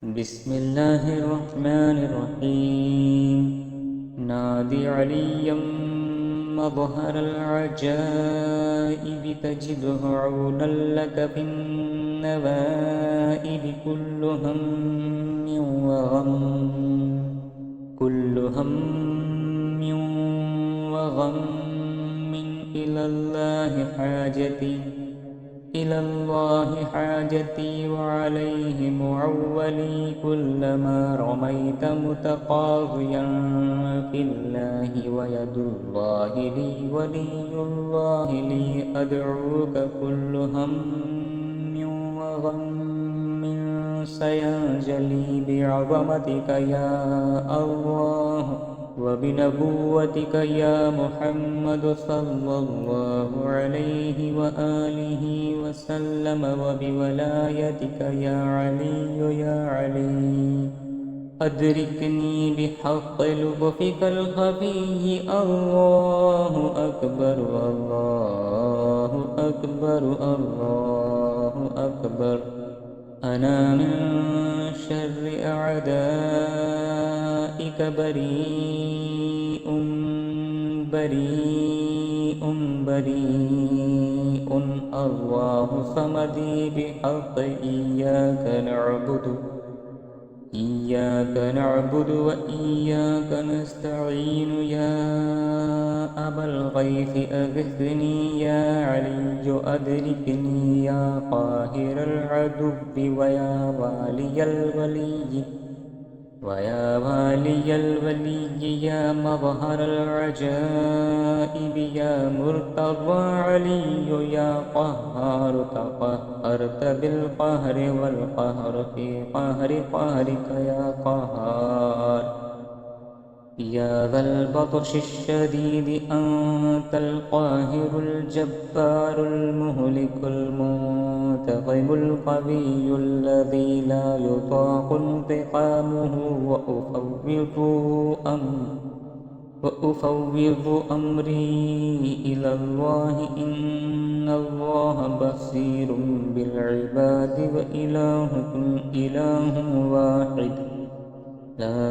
بسم الله الرحمن الرحيم. نادي عليا مظهر العجائب تجده عونا لك في النوائب كل هم وغم إلى الله حاجتي وعليه معولي كلما رميت متقاضيا في الله ويد الله لي ولي الله لي أدعوك كل هم وغم سينجلي بعظمتك يا الله وبنبوتك يا محمد صلى الله عليه وآله وسلم وبولايتك يا علي أدركني بحق لطفك الخفي. الله أكبر الله أكبر الله أكبر. أنا من شر أعدائك بريء بريء بريء. الله صمدي بحق إياك نعبد وإياك نستعين. يا أبا الغيث أغثني يا علي أدركني يا قاهر العدو ويا والي الولي يا مظهر العجائب يا مرتضى علي يا قهار تقهرت بالقهر والقهر في قهر قهرك يا قهار. يا ذا البطش الشديد أنت القاهر الجبار المهلك المنتقم القوي الذي لا يطاق انتقامه. وأفوض أمري إلى الله إن الله بصير بالعباد وإلهكم إله واحد لا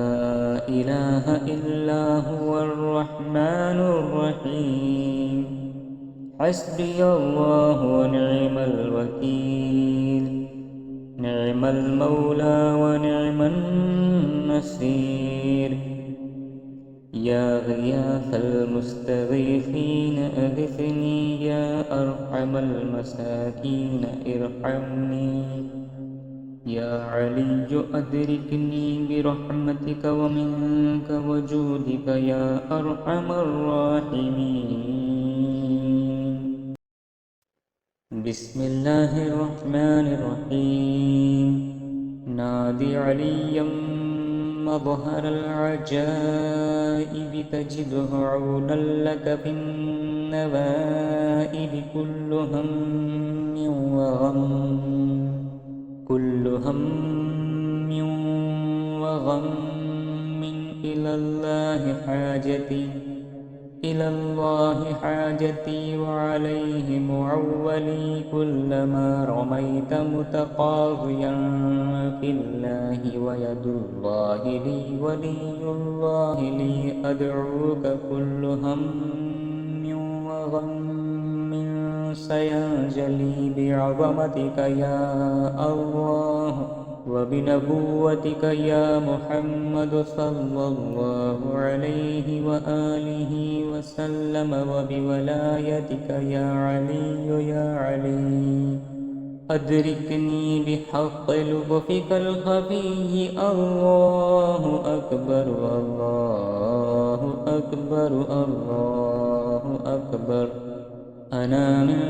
إله إلا هو الرحمن الرحيم. حسبي الله ونعم الوكيل. نعم المولى ونعم النصير. يا غياث المستغيثين أغثني يا أرحم المساكين ارحمني. يا علي أدركني برحمتك ومنك وجودك يا أرحم الراحمين. بسم الله الرحمن الرحيم. نادي عليا مظهر العجائب تجده عونا لك في النوائب كل هم وغم إلى الله حاجتي وعليه معولي كلما رميت متقاضيا في الله ويد الله لي ولي الله لي أدعوك كل هم وغم سينجلي بعظمتك يا الله وبنبوتك يا محمد صلى الله عليه وآله وسلم وبولايتك يا علي أدركني بحق لطفك الخفي. الله أكبر الله أكبر الله أكبر. أنا من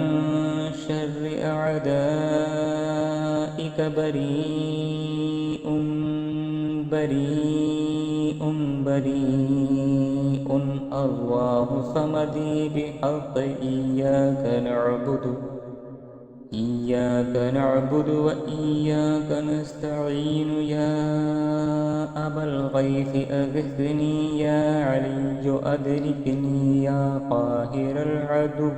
شر أعدائك بريء بريء. الله صمدي بحق إياك نعبد وإياك نستعين. يا أبا الغيث أغثني يا علي أدركني يا قاهر العدو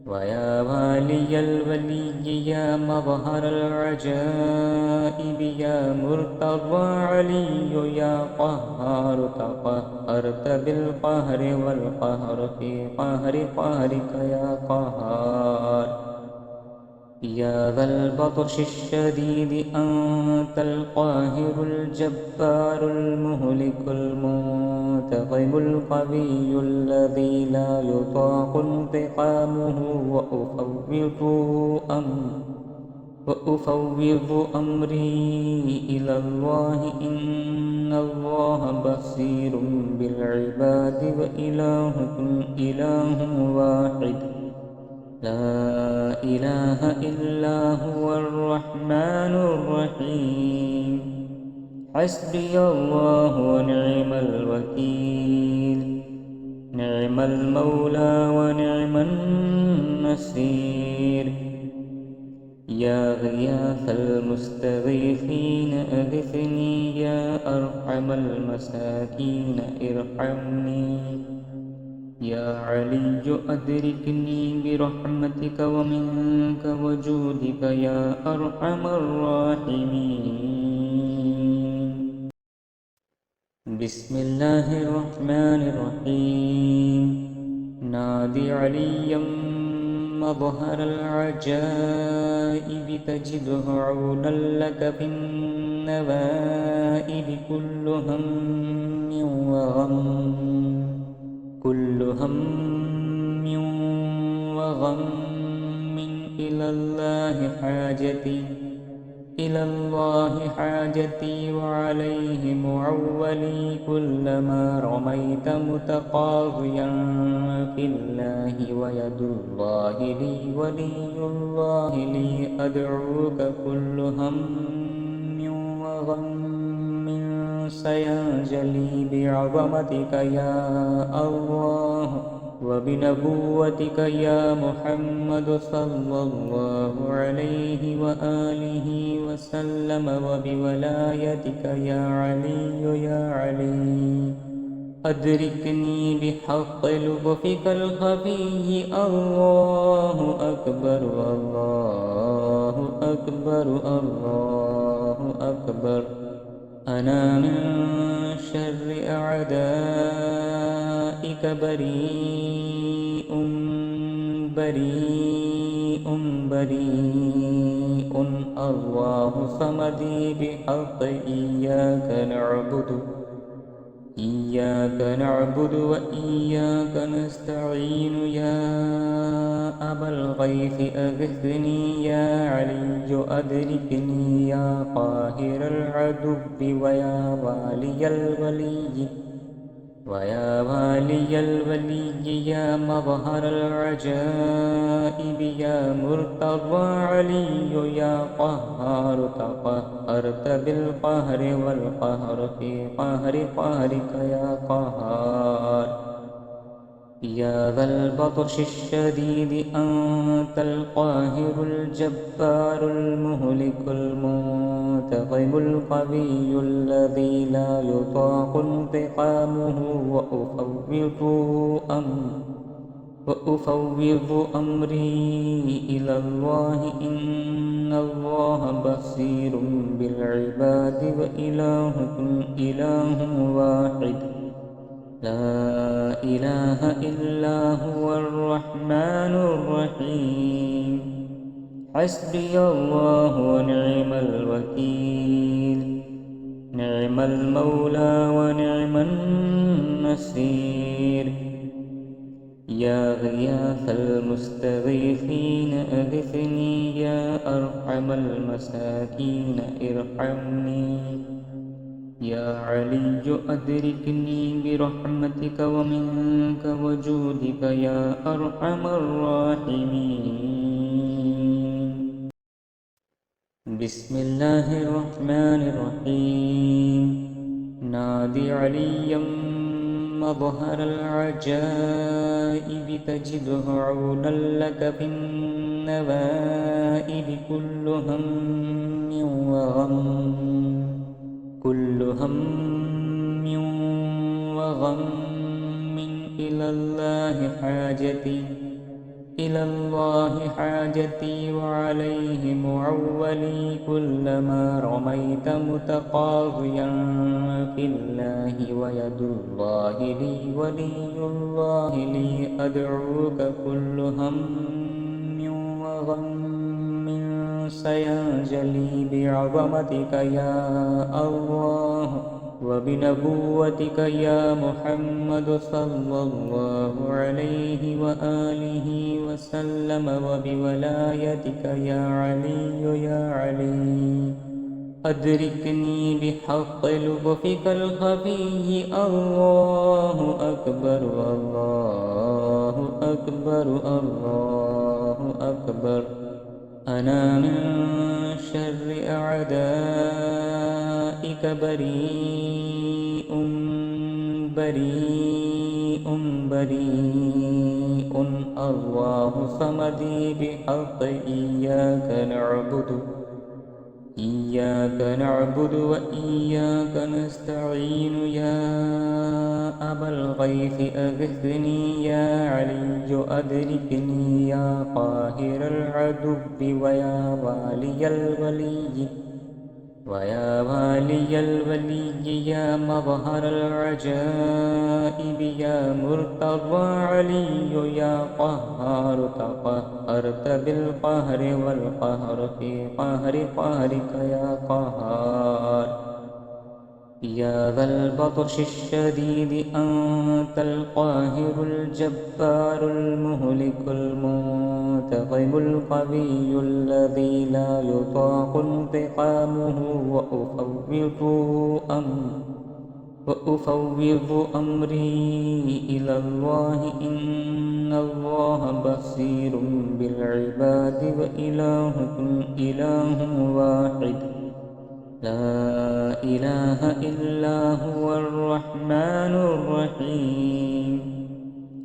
ويا والي الولي يا مظهر العجائب يا مرتضى علي يا قهار تقهرت بالقهر والقهر في قهر قهرك يا قهار يا ذا البطش الشديد أنت القاهر الجبار المهلك المنتقم القوي الذي لا يطاق انتقامه وأفوض أمري إلى الله إن الله بصير بالعباد وإلهكم إله واحد لا إله إلا هو الرحمن الرحيم حسبي الله ونعم الوكيل نعم المولى ونعم النصير يا غياث المستغيثين أغثني يا أرحم المساكين ارحمني يا علي أدركني برحمتك ومنك وجودك يا أرحم الراحمين بسم الله الرحمن الرحيم نادي عليا مظهر العجائب تجده عونا لك في النوائب كل هم وغم إلى الله حاجتي وعليه معولي كلما رميت متقاضيا في الله ويد الله لي ولي الله لي أدعوك كل هم وغم سينجلي بعظمتك يا الله وبنبوتك يا محمد صلى الله عليه وآله وسلم وبولايتك يا علي أدركني بحق لطفك الخفي الله أكبر الله أكبر الله أكبر أنا من شر أعدائك بريء الله صمدي بحق إياك نعبد وإياك نستعين يا أبا الغيث أغثني يا علي أدركني يا قاهر العدو ويا والي الولي يا مظهر العجائب يا مرتضى علي يا قهار تقهرت بالقهر والقهر في قهر قهرك يا قهار يا ذا البطش الشديد أنت القاهر الجبار المهلك المنتقم القوي الذي لا يطاق انتقامه وأفوض أمري إلى الله إن الله بصير بالعباد وإلهكم إله واحد لا إله إلا هو الرحمن الرحيم حسبي الله ونعم الوكيل نعم المولى ونعم النصير يا غياث المستغيثين أغثني يا أرحم المساكين ارحمني يا علي أدركني برحمتك ومنك وجودك يا أرحم الراحمين بسم الله الرحمن الرحيم نادي عليا مظهر العجائب تجده عونا لك في النوائب كل هم وغم إلى الله إلى الله حاجتي وعليه معولي كلما رميت متقاضيا في الله ويد الله لي ولي الله لي أدعوك كل هم وغم سينجلي بعظمتك يا الله وبنبوتك يا محمد صلى الله عليه وآله وسلم وبولايتك يا علي أدركني بحق لطفك الخفي الله أكبر الله أكبر الله أكبر أنا من شر أعدائك بريء بريء بريء الله صمدي بحق إياك نعبد وإياك نستعين يا أبا الغيث أغثني يا علي أدركني يا قاهر العدو ويا والي الولي يا مظهر العجائب يا مرتضى علي يا قهار تقهرت بالقهر والقهر في قهر قهرك يا قهار يا ذا البطش الشديد أنت القاهر الجبار المهلك المنتقم القوي الذي لا يطاق انتقامه وأفوض أمري إلى الله إن الله بصير بالعباد وإلهكم إله واحد لا إله إلا هو الرحمن الرحيم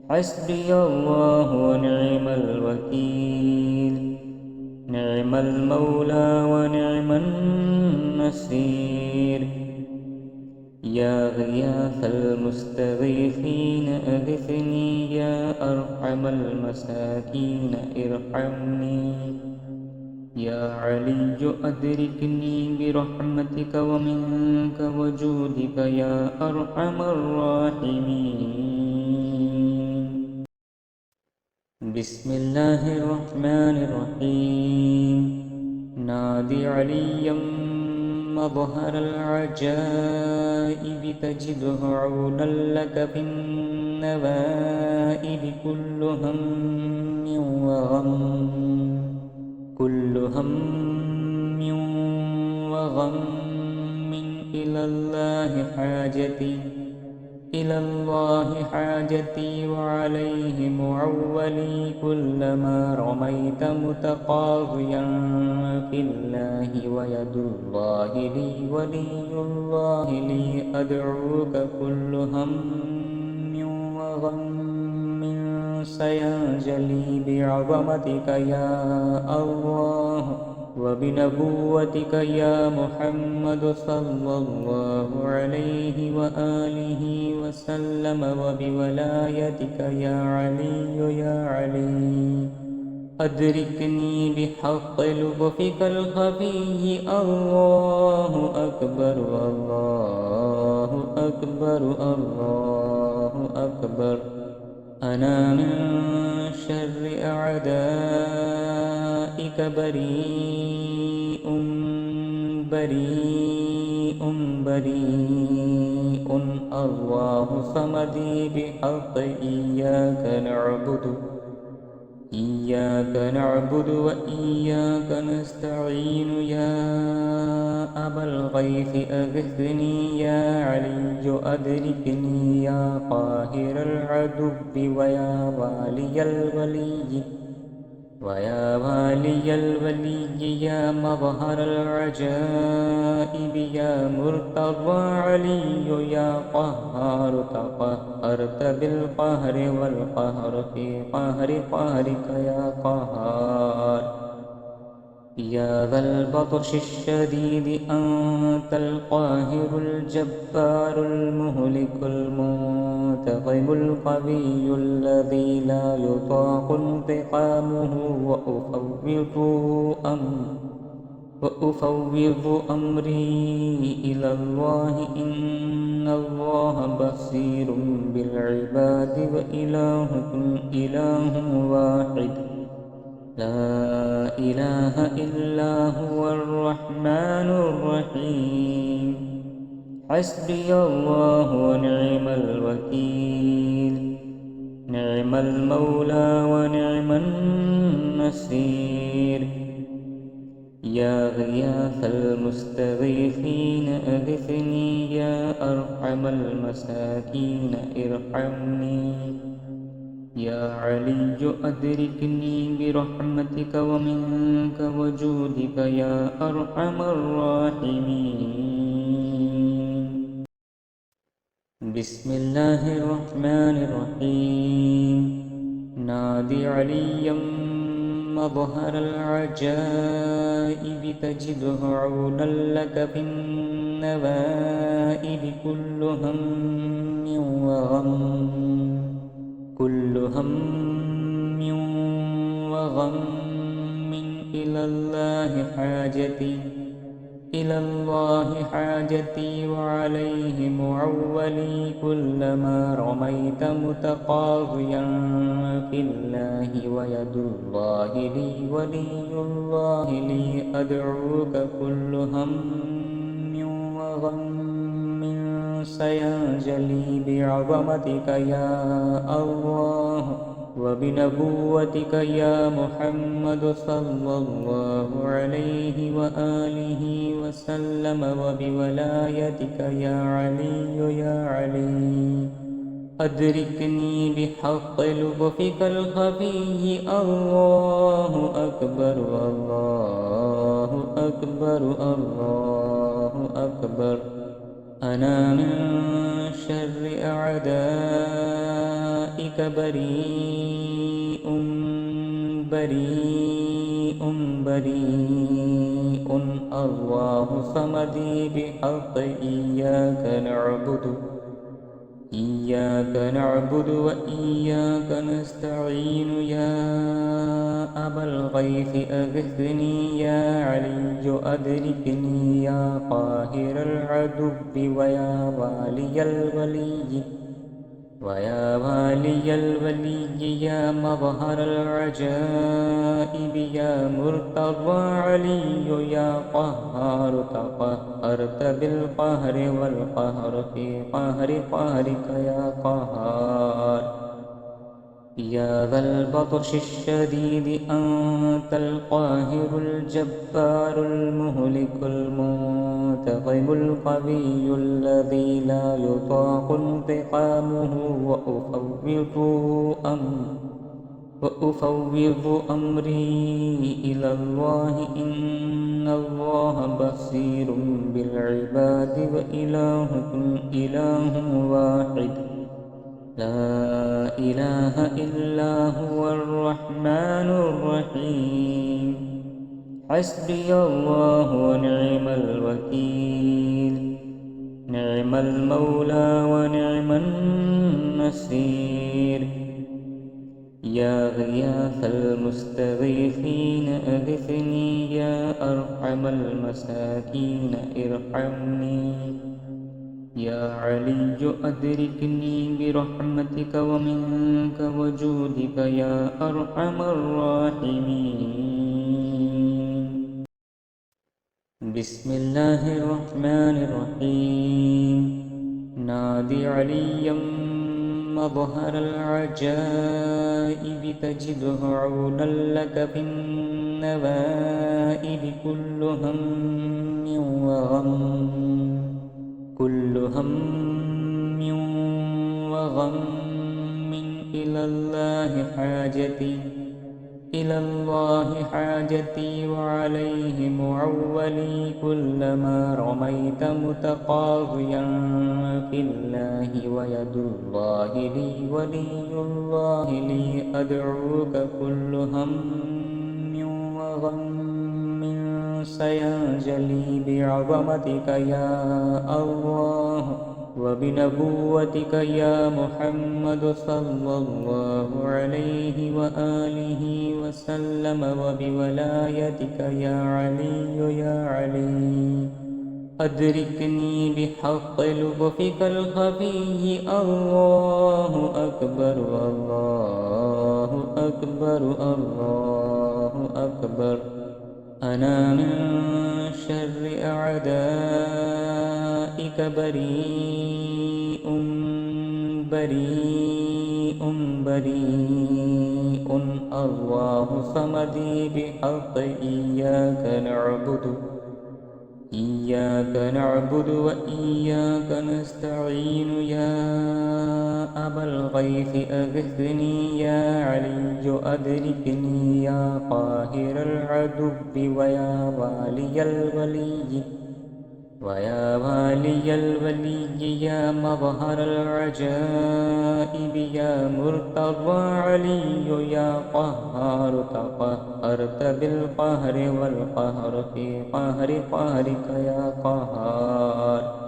حسبي الله ونعم الوكيل نعم المولى ونعم النصير يا غياث المستغيثين أغثني يا أرحم المساكين ارحمني يا علي أدركني برحمتك ومنك وجودك يا أرحم الراحمين بسم الله الرحمن الرحيم نادي عليا مظهر العجائب تجده عونا لك في النوائب كل هم وغم إلى الله حاجتي وعليه معولي كلما رميت متقاضيا في الله ويد الله لي ولي الله لي أدعوك كل هم وغم سينجلي بعظمتك يا الله وبنبوتك يا محمد صلى الله عليه وآله وسلم وبولايتك يا علي أدركني بحق لطفك الخفي الله أكبر الله أكبر الله أكبر أنا من شر أعدائك بريء الله صمدي بحق إياك نعبد وإياك نستعين يا أبا الغيث أغثني يا علي أدركني يا قاهر العدو ويا والي الولي يا مظهر العجائب يا مرتضى علي يا قهار تقهرت بالقهر والقهر في قهر قهرك يا قهار يا ذا البطش الشديد أنت القاهر الجبار المهلك المنتقم القوي الذي لا يطاق انتقامه وأفوض أمري إلى الله إن الله بصير بالعباد وإلهكم إله واحد لا إله إلا هو الرحمن الرحيم حسبي الله ونعم الوكيل نعم المولى ونعم النصير يا غياث المستغيثين أغثني يا أرحم المساكين ارحمني يا علي أدركني برحمتك ومنك وجودك يا أرحم الراحمين بسم الله الرحمن الرحيم نادي عليا مظهر العجائب تجده عونا لك في النوائب كل هم وغم إلى الله حاجتي وعليه معولي كلما رميت متقاضيا في الله ويد الله لي ولي الله لي أدعوك كل هم وغم سينجلي بعظمتك يا الله وبنبوتك يا محمد صلى الله عليه وآله وسلم وبولايتك يا علي أدركني بحق لطفك الخفي الله أكبر الله أكبر الله أكبر أنا من شر أعدائك بريء الله صمدي بحق إياك نعبد وإياك نستعين يا أبا الغيث أغثني يا علي أدركني يا قاهر العدو ويا والي الولي يا مظهر العجائب يا مرتضى علي يا قهار تقهرت بالقهر والقهر في قهر قهرك يا قهار يا ذا البطش الشديد أنت القاهر الجبار المهلك المنتقم القوي الذي لا يطاق انتقامه وأفوض أمري إلى الله إن الله بصير بالعباد وإلهكم إله واحد لا إله إلا هو الرحمن الرحيم حسبي الله ونعم الوكيل نعم المولى ونعم النصير يا غياث المستغيثين أغثني يا أرحم المساكين ارحمني يا علي أدركني برحمتك ومنك وجودك يا أرحم الراحمين بسم الله الرحمن الرحيم نادي عليا مظهر العجائب تجده عونا لك في النوائب كل هم وغم إلى الله حاجتي وعليه معولي كلما رميت متقاضيا في الله ويد الله لي ولي الله لي أدعوك كل هم وغم سينجلي بعظمتك يا الله وبنبوتك يا محمد صلى الله عليه وآله وسلم وبولايتك يا علي يا علي أدركني بحق لطفك الخفي الله أكبر الله أكبر الله أكبر أنا من شر أعدائك بريء بريء بريء الله صمدي بحق إياك نعبد وإياك نستعين يا أبا الغيث أغثني يا علي أدركني يا قاهر العدو ويا والي الولي يا مظهر العجائب يا مرتضى علي يا قهار تقهرت بالقهر والقهر في قهر قهرك يا قهار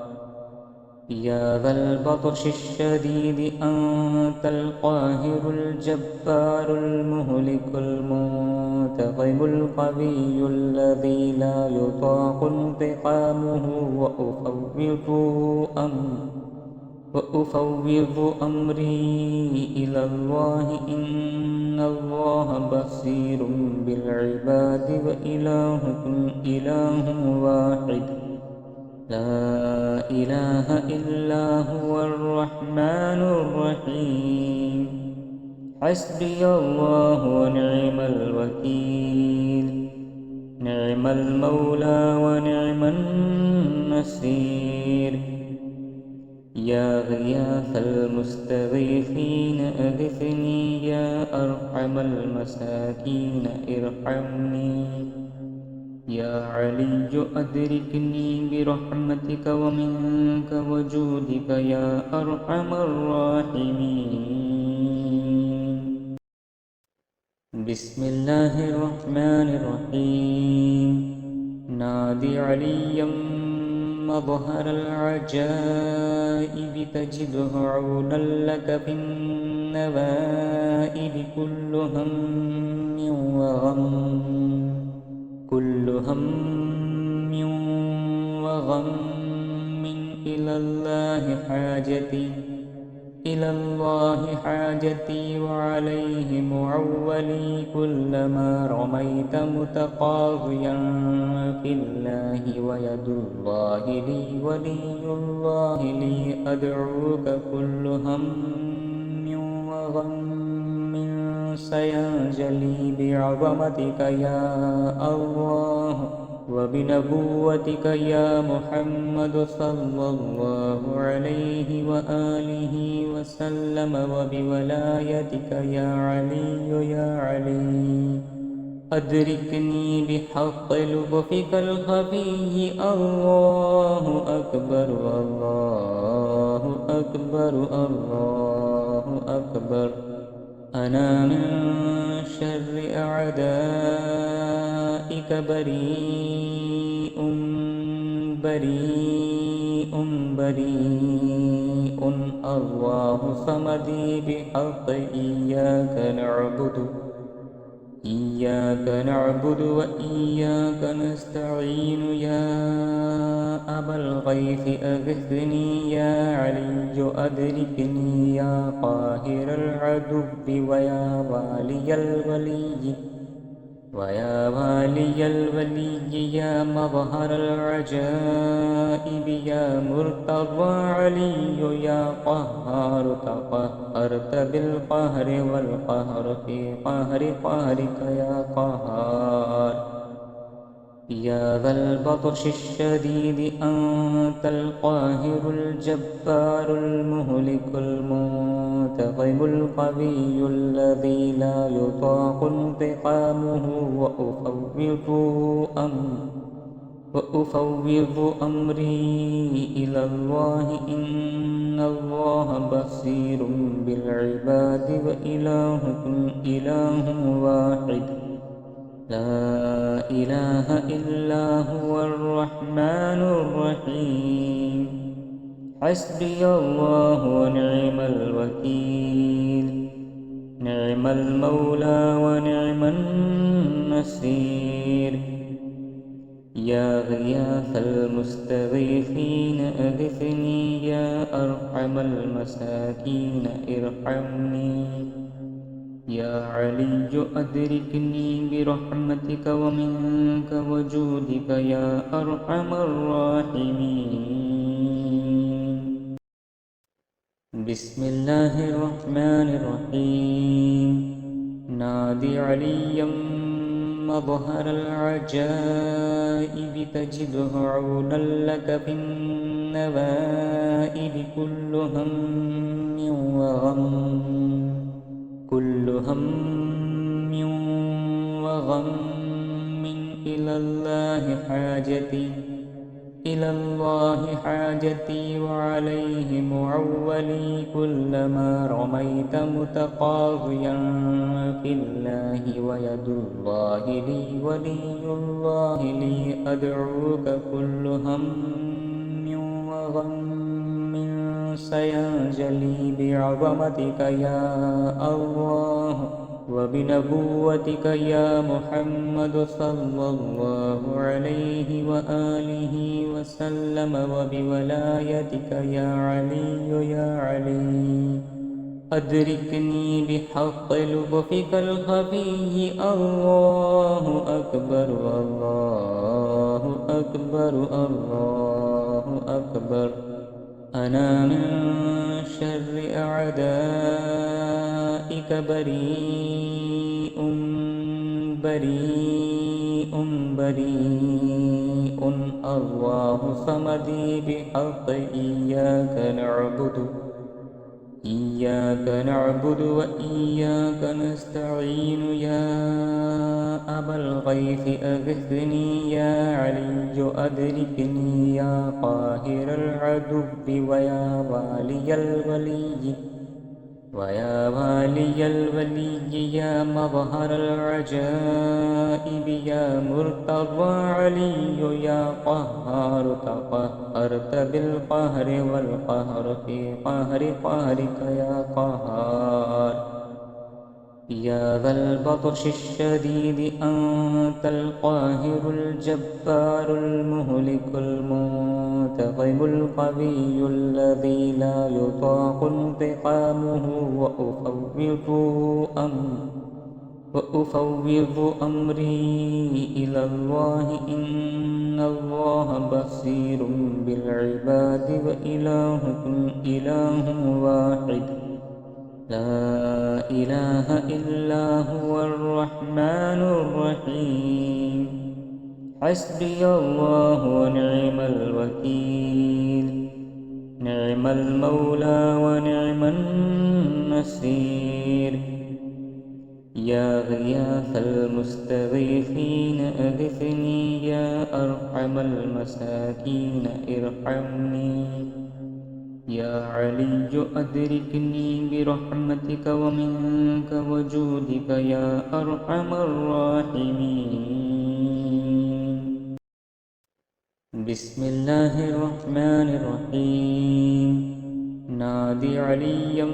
يا ذا البطش الشديد أنت القاهر الجبار المهلك المنتقم القوي الذي لا يطاق انتقامه وأفوض أمري إلى الله إن الله بصير بالعباد وإلهكم إله واحد لا إله إلا هو الرحمن الرحيم حسبي الله ونعم الوكيل نعم المولى ونعم النصير يا غياث المستغيثين أغثني يا أرحم المساكين ارحمني يا علي أدركني برحمتك ومنك وجودك يا أرحم الراحمين بسم الله الرحمن الرحيم نادي عليا مظهر العجائب تجده عونا لك في النوائب كل هم وغم إلى الله حاجتي وعليه معولي كلما رميت متقاضيا في الله ويد الله لي ولي الله لي أدعوك كل هم وغم سينجلي بعظمتك يا الله وبنبوتك يا محمد صلى الله عليه وآله وسلم وبولايتك يا علي يا علي أدركني بحق لطفك الخفي الله أكبر الله أكبر الله أكبر أنا من شر أعدائك بريء الله صمدي بحق إياك نعبد وإياك نستعين يا أبا الغيث أغثني يا علي أدركني يا قاهر العدو ويا والي الولي يا مظهر العجائب يا مرتضى علي يا قهار تقهرت بالقهر والقهر في قهر قهرك يا قهار يا ذا البطش الشديد أنت القاهر الجبار المهلك المنتقم القوي الذي لا يطاق انتقامه وأفوض أمري إلى الله إن الله بصير بالعباد وإلهكم إله واحد لا إله إلا هو الرحمن الرحيم حسبي الله ونعم الوكيل نعم المولى ونعم النصير يا غياث المستغيثين أغثني يا أرحم المساكين ارحمني يا علي أدركني برحمتك ومنك وجودك يا أرحم الراحمين بسم الله الرحمن الرحيم نادي عليا مظهر العجائب تجده عونا لك في النوائب كل هم وغم إلى الله حاجتي وعليه معولي كلما رميت متقاضيا في الله ويد الله لي ولي الله لي أدعوك كل هم وغم سينجلي بعظمتك يا الله وبنبوتك يا محمد صلى الله عليه وآله وسلم وبولايتك يا علي أدركني بحق لطفك الخفي الله أكبر الله أكبر الله أكبر أنا من شر أعدائك بريء الله صمدي بحق إياك نعبد وإياك نستعين يا أبا الغيث أغثني يا علي أدركني يا قاهر العدو ويا والي الولي يا مظهر العجائب يا مرتضى علي يا قهار تقهرت بالقهر والقهر في قهر قهرك يا قهار يا ذا البطش الشديد أنت القاهر الجبار المهلك المنتقم القوي الذي لا يطاق انتقامه وأفوض أمري إلى الله إن الله بصير بالعباد وإلهكم إله واحد لا إله إلا هو الرحمن الرحيم حسبي الله ونعم الوكيل نعم المولى ونعم النصير يا غياث المستغيثين أغثني يا أرحم المساكين ارحمني يا علي أدركني برحمتك ومنك وجودك يا أرحم الراحمين بسم الله الرحمن الرحيم نادي عليا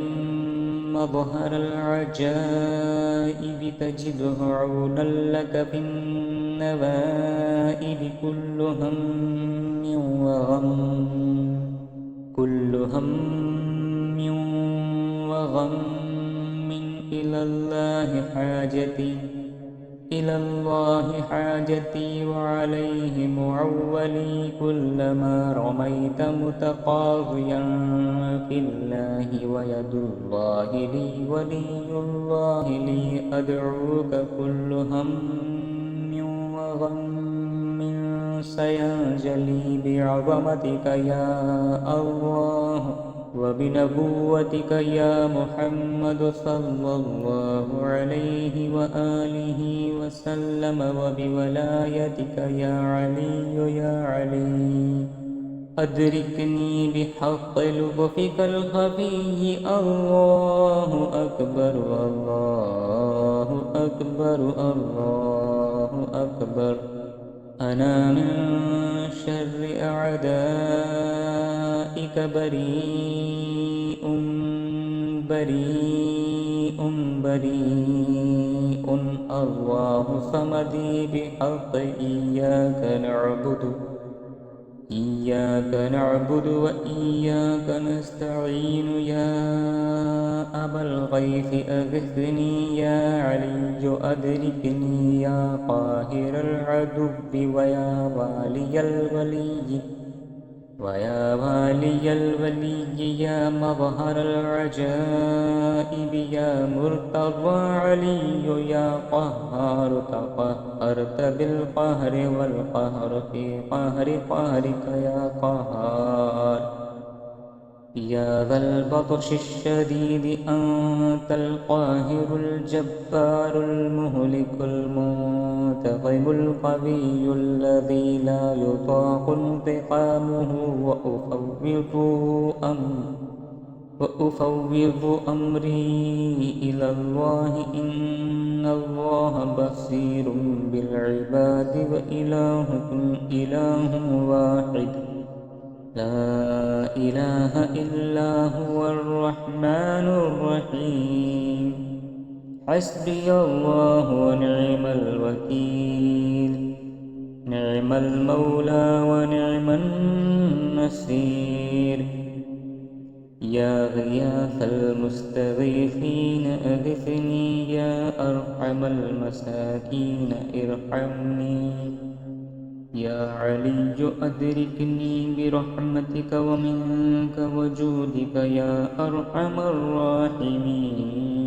مظهر العجائب تجده عونا لك في النوائب كل هم وغم إلى الله حاجتي وعليه معولي كلما رميت متقاضيا في الله ويد الله لي ولي الله لي أدعوك كل هم وغم سينجلي بعظمتك يا الله وبنبوتك يا محمد صلى الله عليه وآله وسلم وبولايتك يا علي أدركني بحق لطفك الخفي الله أكبر الله أكبر الله أكبر. أنا من شر أعدائك بريء بريء بريء. الله صمدي بحق إياك نعبد وإياك نستعين. يا أبا الغيث أغثني، يا علي أدركني، يا قاهر العدو ويا والي الولي، يا مظهر العجائب، يا مرتضى علي، يا قهار تقهرت بالقهر والقهر في قهر قهرك يا قهار. يا ذا البطش الشديد أنت القاهر الجبار المهلك المنتقم القوي الذي لا يطاق انتقامه. وأفوض أمري إلى الله، إن الله بصير بالعباد، وإلهكم إله واحد لا إله إلا هو الرحمن الرحيم. حسبي الله ونعم الوكيل، نعم المولى ونعم النصير. يا غياث المستغيثين أغثني، يا أرحم المساكين ارحمني. يا علي أدركني برحمتك ومنك وجودك يا أرحم الراحمين.